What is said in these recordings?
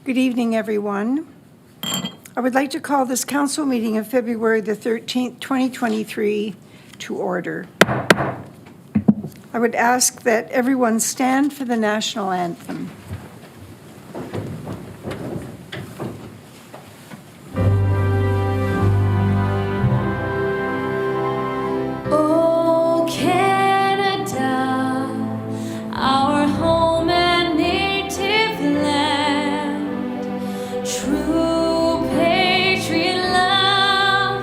Good evening, everyone. I would like to call this council meeting of February the 13th, 2023 to order. I would ask that everyone stand for the national anthem. Oh, Canada, our home and native land, true patriot love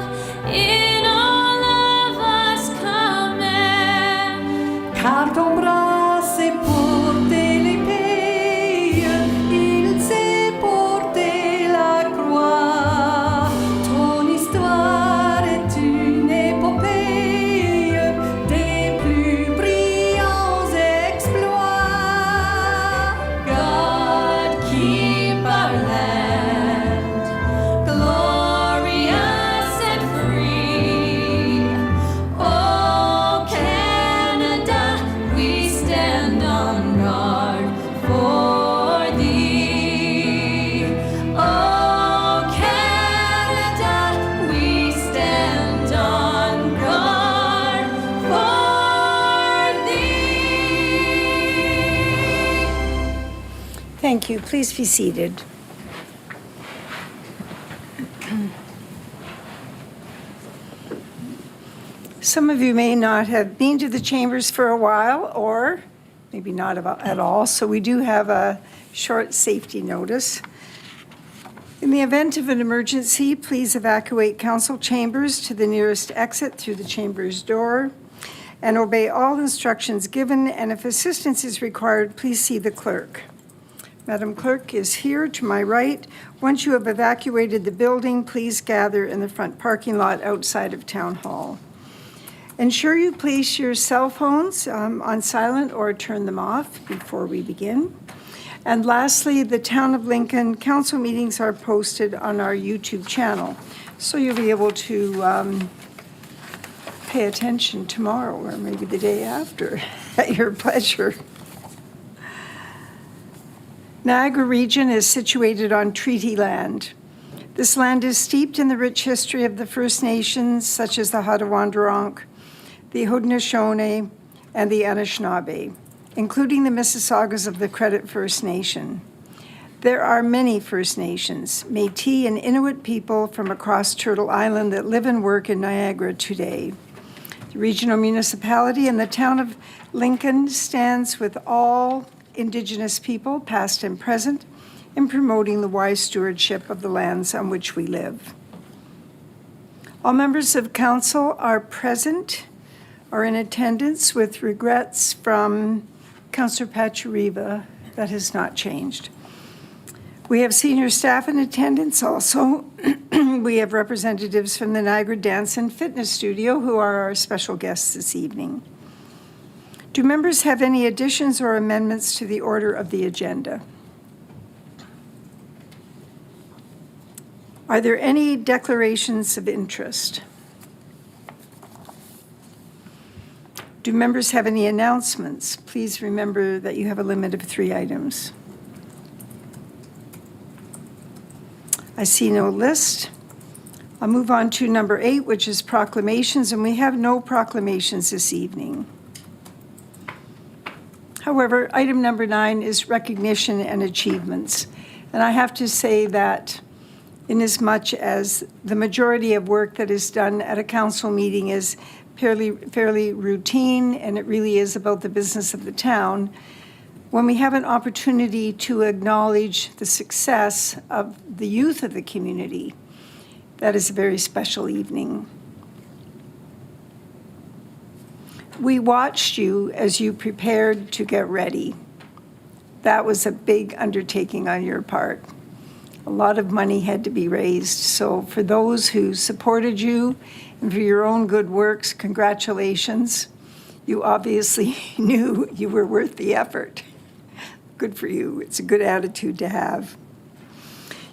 in all of us command. Car ton bras s'est porté l'épée, il s'est porté la croix. Ton histoire est une épopée des plus brillants exploits. God keep our land glorious and free. Oh, Canada, we stand on guard for thee. Oh, Canada, we stand on guard for thee. Thank you. Please be seated. Some of you may not have been to the chambers for a while, or maybe not at all, so we do have a short safety notice. In the event of an emergency, please evacuate council chambers to the nearest exit through the chamber's door and obey all instructions given, and if assistance is required, please see the clerk. Madam Clerk is here to my right. Once you have evacuated the building, please gather in the front parking lot outside of Town Hall. Ensure you place your cell phones on silent or turn them off before we begin. And lastly, the Town of Lincoln council meetings are posted on our YouTube channel, so you'll be able to pay attention tomorrow or maybe the day after at your pleasure. Niagara Region is situated on treaty land. This land is steeped in the rich history of the First Nations, such as the Haudenosaunee, the Haudenosaunee, and the Anishinaabe, including the Mississaugas of the Credit First Nation. There are many First Nations, Métis and Inuit people from across Turtle Island that live and work in Niagara today. The regional municipality and the town of Lincoln stands with all Indigenous people, past and present, in promoting the wise stewardship of the lands on which we live. All members of council are present or in attendance, with regrets from Councillor Pachuriva. That has not changed. We have senior staff in attendance also. We have representatives from the Niagara Dance and Fitness Studio who are our special guests this evening. Do members have any additions or amendments to the order of the agenda? Are there any declarations of interest? Do members have any announcements? Please remember that you have a limit of 3 items. I see no list. I'll move on to number 8, which is proclamations, and we have no proclamations this evening. However, item number 9 is recognition and achievements. And I have to say that inasmuch as the majority of work that is done at a council meeting is fairly routine, and it really is about the business of the town, when we have an opportunity to acknowledge the success of the youth of the community, that is a very special evening. We watched you as you prepared to get ready. That was a big undertaking on your part. A lot of money had to be raised. So for those who supported you and for your own good works, congratulations. You obviously knew you were worth the effort. Good for you. It's a good attitude to have.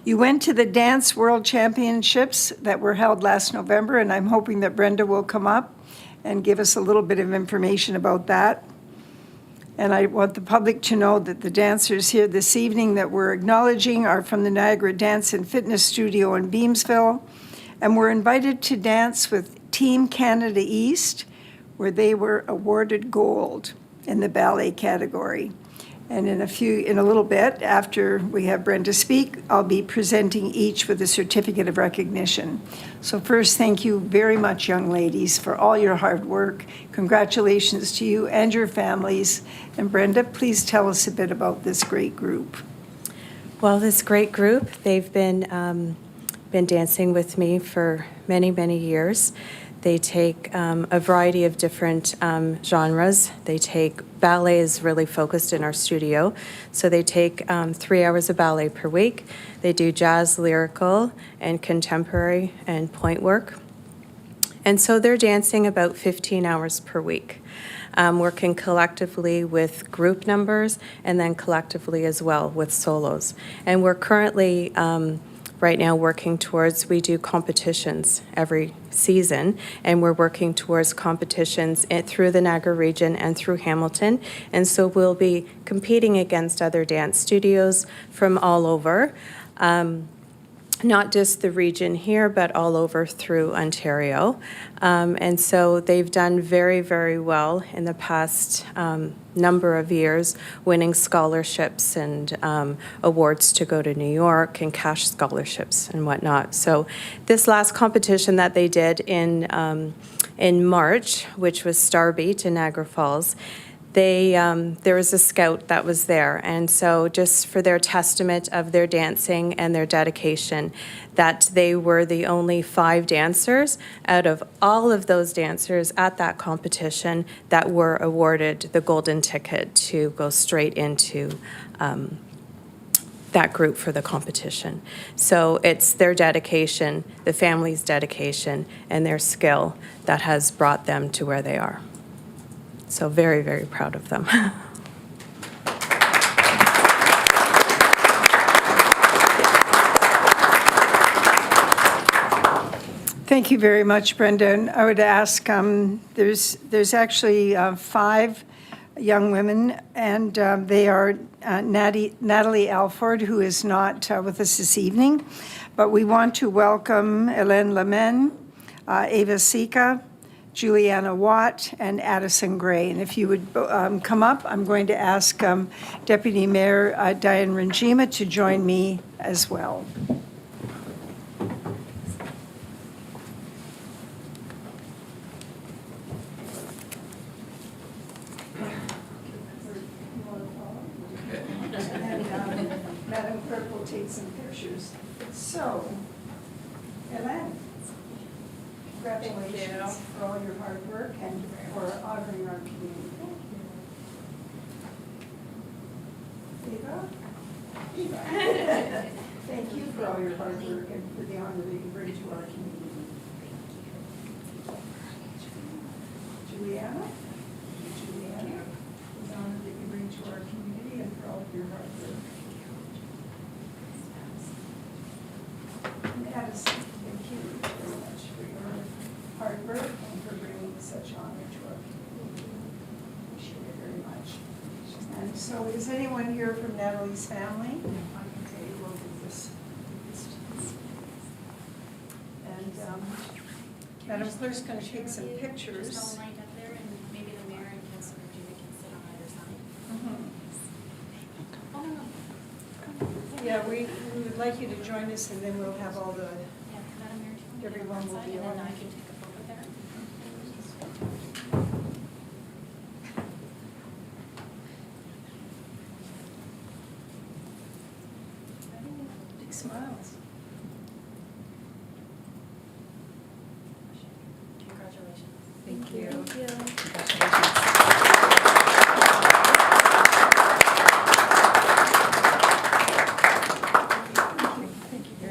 You went to the Dance World Championships that were held last November, and I'm hoping that Brenda will come up and give us a little bit of information about that. And I want the public to know that the dancers here this evening that we're acknowledging are from the Niagara Dance and Fitness Studio in Beamsville. And we're invited to dance with Team Canada East, where they were awarded gold in the ballet category. And in a little bit, after we have Brenda speak, I'll be presenting each with a certificate of recognition. So first, thank you very much, young ladies, for all your hard work. Congratulations to you and your families. And Brenda, please tell us a bit about this great group. Well, this great group, they've been dancing with me for many, many years. They take a variety of different genres. They take ballet is really focused in our studio, so they take 3 hours of ballet per week. They do jazz, lyrical, and contemporary and point work. And so they're dancing about 15 hours per week, working collectively with group numbers and then collectively as well with solos. And we're currently right now working towards, we do competitions every season, and we're working towards competitions through the Niagara region and through Hamilton. And so we'll be competing against other dance studios from all over, not just the region here, but all over through Ontario. And so they've done very, very well in the past number of years, winning scholarships and awards to go to New York and cash scholarships and whatnot. So this last competition that they did in March, which was Starbeat in Niagara Falls, there was a scout that was there, and so just for their testament of their dancing and their dedication, that they were the only 5 dancers out of all of those dancers at that competition that were awarded the golden ticket to go straight into that group for the competition. So it's their dedication, the family's dedication, and their skill that has brought them to where they are. So very, very proud of them. Thank you very much, Brenda. And I would ask, there's actually 5 young women, and they are Natalie Alford, who is not with us this evening, but we want to welcome Hélène Lemon, Ava Sika, Juliana Watt, and Addison Gray. And if you would come up, I'm going to ask Deputy Mayor Diane Ranjima to join me as well. And Madam Clerk will take some pictures. So, Hélène. Congratulations for all your hard work and for honoring our community. Eva? Eva. Thank you for all your hard work and for the honor that you bring to our community. Juliana? Juliana, the honor that you bring to our community and for all of your hard work. And Addison, thank you very much for your hard work and for bringing such honor to our community. Appreciate it very much. And so is anyone here from Natalie's family? Okay, we'll do this. And Madam Clerk's going to take some pictures. Just all lined up there, and maybe the mayor and Councilor Virginia can sit on either side. Oh, no. Yeah, we would like you to join us, and then we'll have all the, Yeah, Madam Mayor, do you want to Everyone on will side, be and then on. I can take a photo there? big smiles. Congratulations. Thank you. Thank you very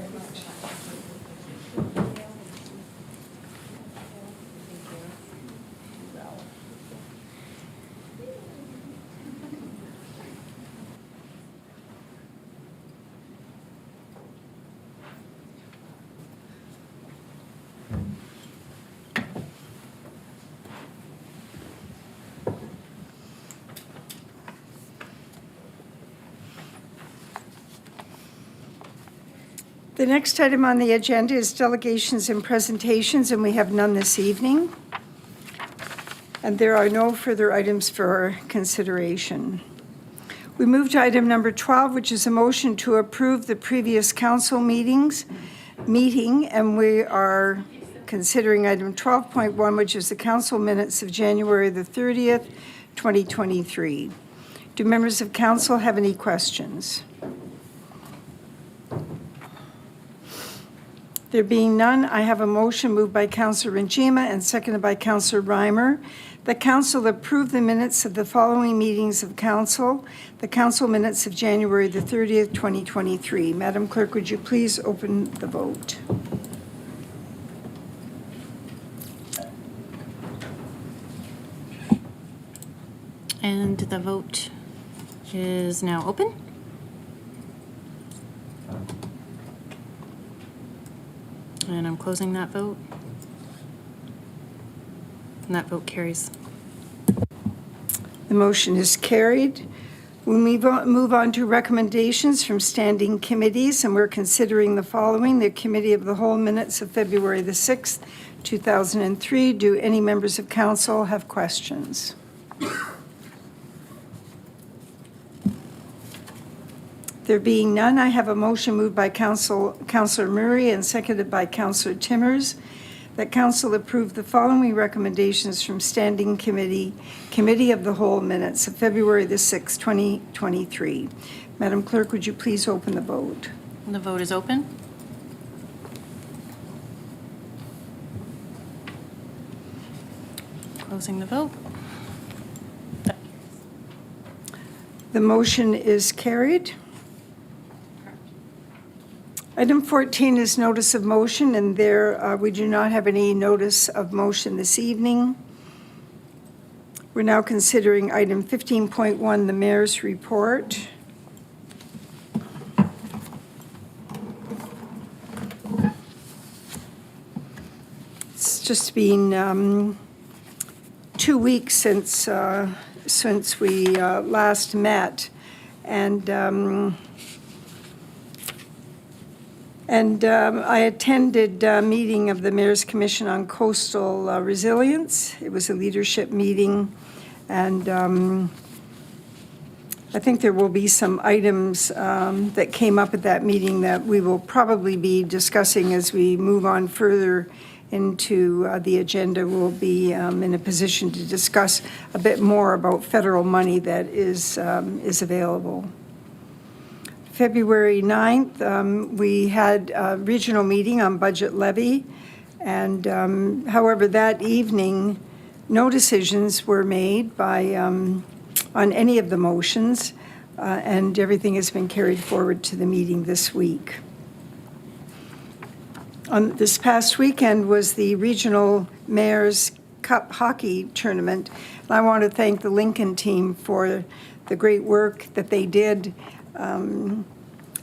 much. The next item on the agenda is delegations and presentations, and we have none this evening. And there are no further items for consideration. We move to item number 12, which is a motion to approve the previous council meeting, and we are considering item 12.1, which is the council minutes of January the 30th, 2023. Do members of council have any questions? There being none, I have a motion moved by Councillor Njima and seconded by Councillor Reimer that council approve the minutes of the following meetings of council, the council minutes of January the 30th, 2023. Madam Clerk, would you please open the vote? And the vote is now open. And I'm closing that vote. And that vote carries. The motion is carried. We move on to recommendations from standing committees, and we're considering the following. The Committee of the Whole minutes of February the 6th, 2003. Do any members of council have questions? There being none, I have a motion moved by Councillor Murray and seconded by Councillor Timmers that council approve the following recommendations from Standing Committee of the Whole minutes of February the 6th, 2023. Madam Clerk, would you please open the vote? And the vote is open. Closing the vote. The motion is carried. Item 14 is notice of motion, and there we do not have any notice of motion this evening. We're now considering item 15.1, the mayor's report. It's just been 2 weeks since we last met, and I attended a meeting of the Mayor's Commission on Coastal Resilience. It was a leadership meeting, and I think there will be some items that came up at that meeting that we will probably be discussing as we move on further into the agenda. We'll be in a position to discuss a bit more about federal money that is available. February 9th, we had a regional meeting on budget levy, and however, that evening, no decisions were made by on any of the motions, and everything has been carried forward to the meeting this week. This past weekend was the Regional Mayor's Cup Hockey Tournament, and I want to thank the Lincoln team for the great work that they did.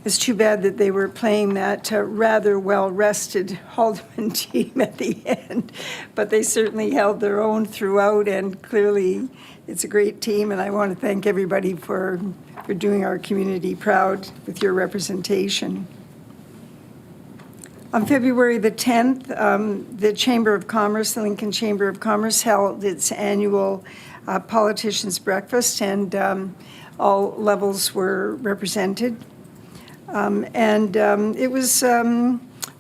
It's too bad that they were playing that rather well-rested Haldeman team at the end, but they certainly held their own throughout, and clearly it's a great team, and I want to thank everybody for doing our community proud with your representation. On February the 10th, the Chamber of Commerce, the Lincoln Chamber of Commerce, held its annual politicians' breakfast, and all levels were represented. It was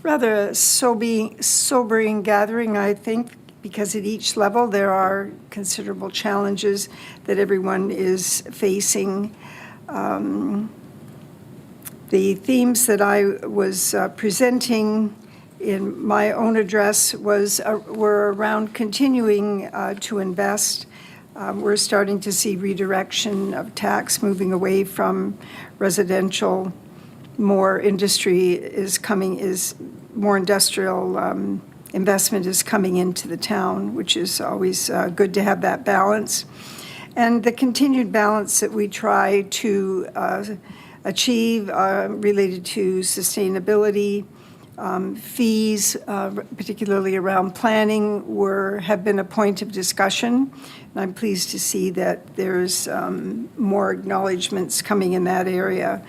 rather a sobering gathering, I think, because at each level there are considerable challenges that everyone is facing. The themes that I was presenting in my own address were around continuing to invest. We're starting to see redirection of tax moving away from residential. More industry more industrial investment is coming into the town, which is always good to have that balance. And the continued balance that we try to achieve related to sustainability, fees, particularly around planning, have been a point of discussion. And I'm pleased to see that there's more acknowledgements coming in that area.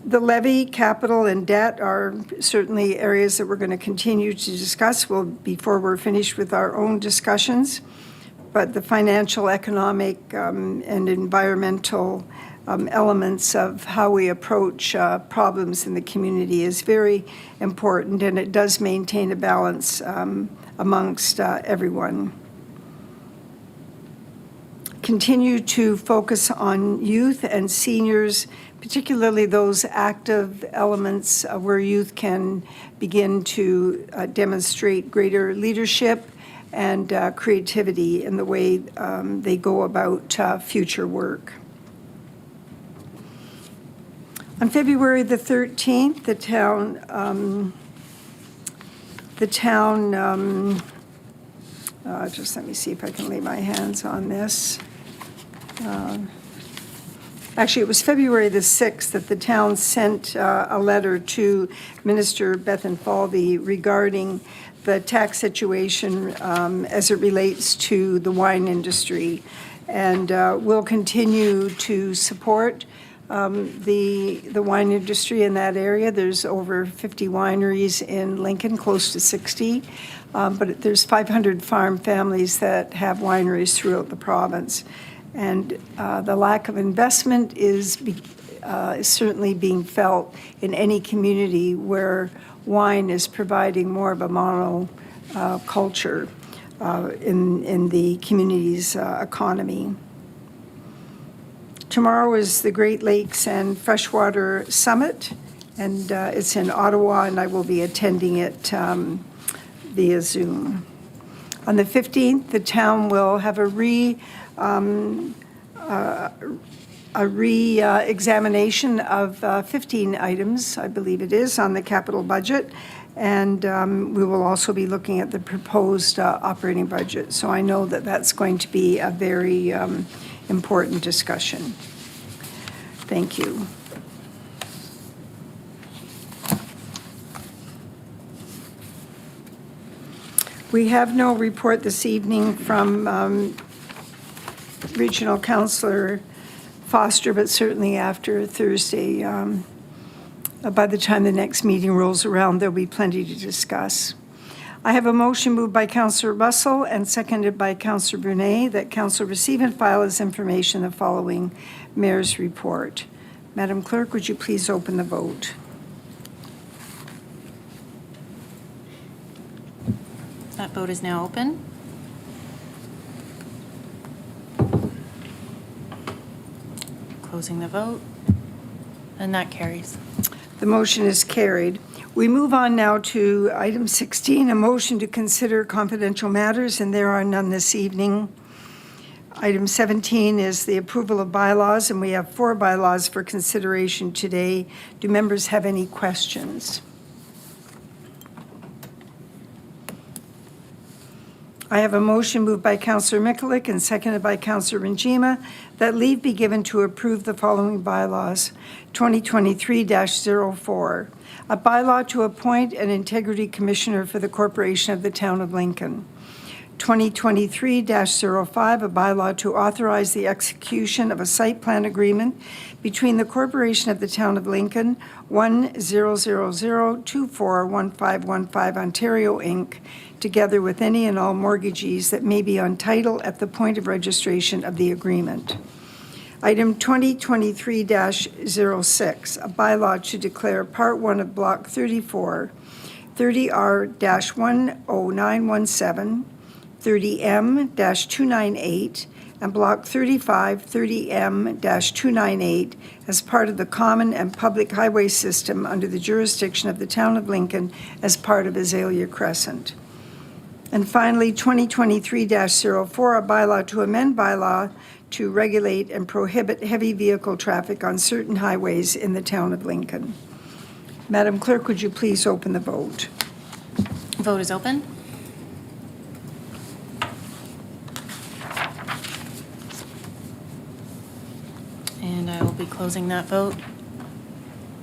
The levy, capital, and debt are certainly areas that we're going to continue to discuss before we're finished with our own discussions. But the financial, economic, and environmental elements of how we approach problems in the community is very important, and it does maintain a balance amongst everyone. Continue to focus on youth and seniors, particularly those active elements where youth can begin to demonstrate greater leadership and creativity in the way they go about future work. On February the 13th, the town, just let me see if I can lay my hands on this. Actually, it was February the 6th that the town sent a letter to Minister Bethan Falvey regarding the tax situation as it relates to the wine industry. And we'll continue to support the wine industry in that area. There's over 50 wineries in Lincoln, close to 60. But there's 500 farm families that have wineries throughout the province. And the lack of investment is certainly being felt in any community where wine is providing more of a monoculture in the community's economy. Tomorrow is the Great Lakes and Freshwater Summit, and it's in Ottawa, and I will be attending it via Zoom. On the 15th, the town will have a re-examination of 15 items, I believe it is, on the capital budget. And we will also be looking at the proposed operating budget. So I know that that's going to be a very important discussion. Thank you. We have no report this evening from Regional Councillor Foster, but certainly after Thursday, by the time the next meeting rolls around, there'll be plenty to discuss. I have a motion moved by Councillor Russell and seconded by Councillor Brunet that Council receive and file as information the following Mayor's report. Madam Clerk, would you please open the vote? That vote is now open. Closing the vote, and that carries. The motion is carried. We move on now to item 16, a motion to consider confidential matters, and there are none this evening. Item 17 is the approval of bylaws, and we have 4 bylaws for consideration today. Do members have any questions? I have a motion moved by Councillor Mikulik and seconded by Councillor Renjima that leave be given to approve the following bylaws. 2023-04, a bylaw to appoint an integrity commissioner for the Corporation of the Town of Lincoln. 2023-05, a bylaw to authorize the execution of a site plan agreement between the Corporation of the Town of Lincoln, 1000241515 Ontario, Inc., together with any and all mortgagees that may be on title at the point of registration of the agreement. Item 2023-06, a bylaw to declare Part 1 of Block 34, 30R-10917, 30M-298, and Block 35, 30M-298 as part of the common and public highway system under the jurisdiction of the Town of Lincoln as part of Azalea Crescent. And finally, 2023-04, a bylaw to amend bylaw to regulate and prohibit heavy vehicle traffic on certain highways in the Town of Lincoln. Madam Clerk, would you please open the vote? Vote is open. And I will be closing that vote,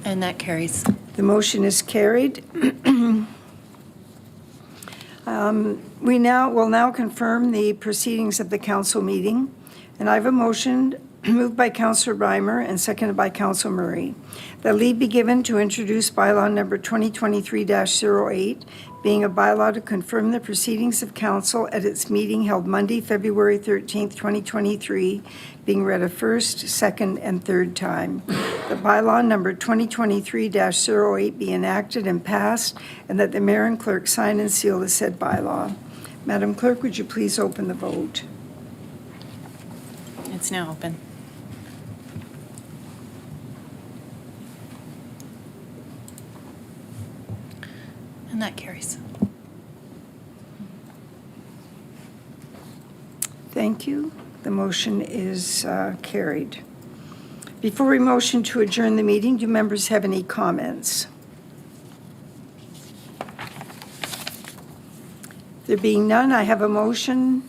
and that carries. The motion is carried. We will now confirm the proceedings of the council meeting, and I have a motion moved by Councillor Reimer and seconded by Councillor Murray. That leave be given to introduce bylaw number 2023-08, being a bylaw to confirm the proceedings of council at its meeting held Monday, February 13th, 2023, being read a first, second, and third time. The bylaw number 2023-08 be enacted and passed, and that the mayor and clerk sign and seal the said bylaw. Madam Clerk, would you please open the vote? It's now open. And that carries. Thank you. The motion is carried. Before we motion to adjourn the meeting, do members have any comments? There being none, I have a motion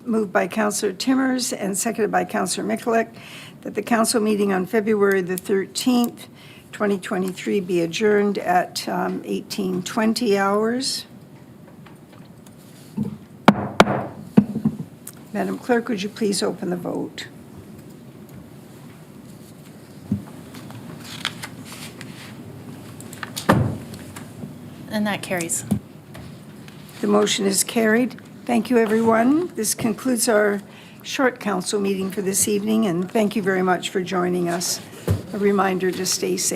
moved by Councillor Timmers and seconded by Councillor Mikulik that the council meeting on February the 13th, 2023 be adjourned at 18:20 hours. Madam Clerk, would you please open the vote? And that carries. The motion is carried. Thank you, everyone. This concludes our short council meeting for this evening, and thank you very much for joining us. A reminder to stay safe.